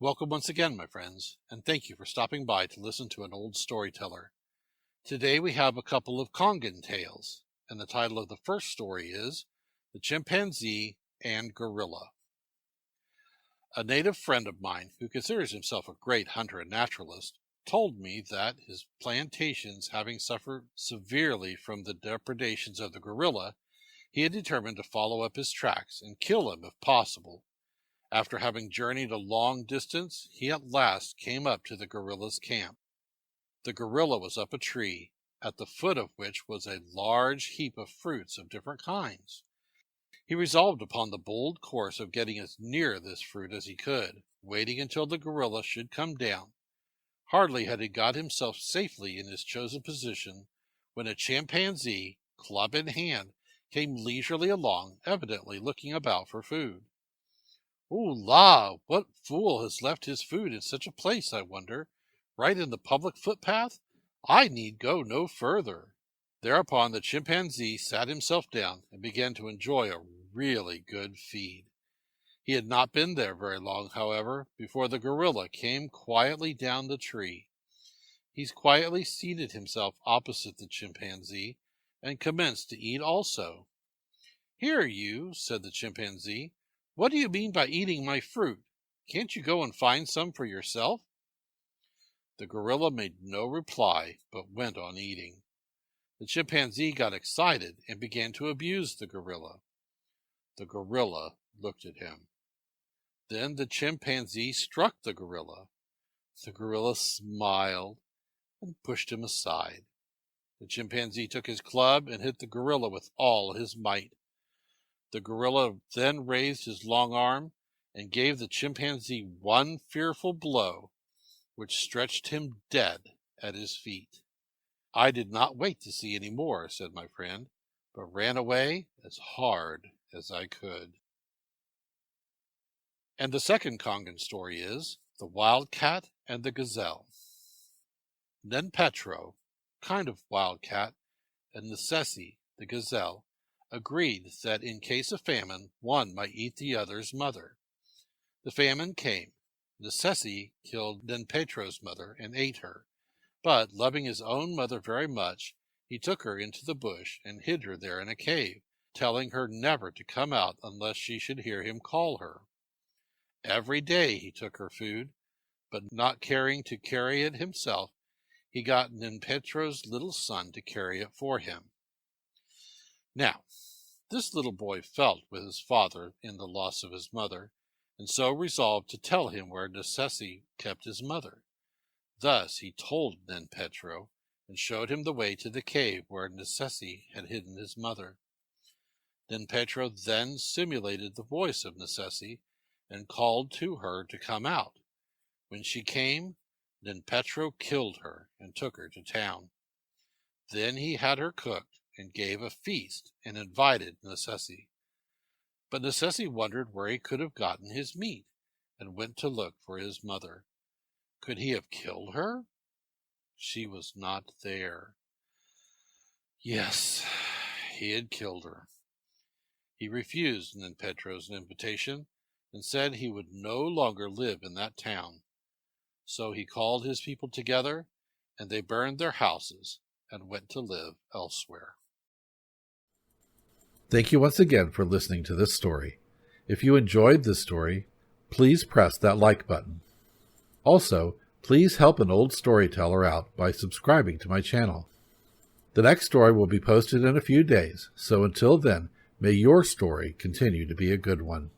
Welcome once again, my friends, and thank you for stopping by to listen to an old storyteller. Today we have a couple of Congan tales, and the title of the first story is The Chimpanzee and Gorilla. A native friend of mine, who considers himself a great hunter and naturalist, told me that his plantations having suffered severely from the depredations of the gorilla, he had determined to follow up his tracks and kill him if possible. After having journeyed a long distance, he at last came up to the gorilla's camp. The gorilla was up a tree, at the foot of which was a large heap of fruits of different kinds. He resolved upon the bold course of getting as near this fruit as he could, waiting until the gorilla should come down. Hardly had he got himself safely in his chosen position, when a chimpanzee, club in hand, came leisurely along, evidently looking about for food. "Ooh la! What fool has left his food in such a place, I wonder? Right in the public footpath? I need go no further." Thereupon the chimpanzee sat himself down and began to enjoy a really good feed. He had not been there very long, however, before the gorilla came quietly down the tree. He quietly seated himself opposite the chimpanzee and commenced to eat also. "Here, you," said the chimpanzee. "What do you mean by eating my fruit? Can't you go and find some for yourself?" The gorilla made no reply, but went on eating. The chimpanzee got excited and began to abuse the gorilla. The gorilla looked at him. Then the chimpanzee struck the gorilla. The gorilla smiled and pushed him aside. The chimpanzee took his club and hit the gorilla with all his might. The gorilla then raised his long arm and gave the chimpanzee one fearful blow, which stretched him dead at his feet. "I did not wait to see any more," said my friend, "but ran away as hard as I could." And the second Congan story is The Wildcat and the Gazelle. Then Petro, kind of wildcat, and Necessi, the gazelle, agreed that in case of famine one might eat the other's mother. The famine came. Necessi killed Petro's mother and ate her, but, loving his own mother very much, he took her into the bush and hid her there in a cave, telling her never to come out unless she should hear him call her. Every day he took her food, but not caring to carry it himself, he got Petro's little son to carry it for him. Now, this little boy felt with his father in the loss of his mother, and so resolved to tell him where Necessi kept his mother. Thus he told Petro, and showed him the way to the cave where Necessi had hidden his mother. Petro then simulated the voice of Necessi, and called to her to come out. When she came, Petro killed her and took her to town. Then he had her cooked, and gave a feast, and invited Necessi. But Necessi wondered where he could have gotten his meat, and went to look for his mother. Could he have killed her? She was not there. Yes, he had killed her. He refused Petro's invitation, and said he would no longer live in that town. So he called his people together, and they burned their houses, and went to live elsewhere. Thank you once again for listening to this story. If you enjoyed this story, please press that like button. Also, please help an old storyteller out by subscribing to my channel. The next story will be posted in a few days, so until then, may your story continue to be a good one.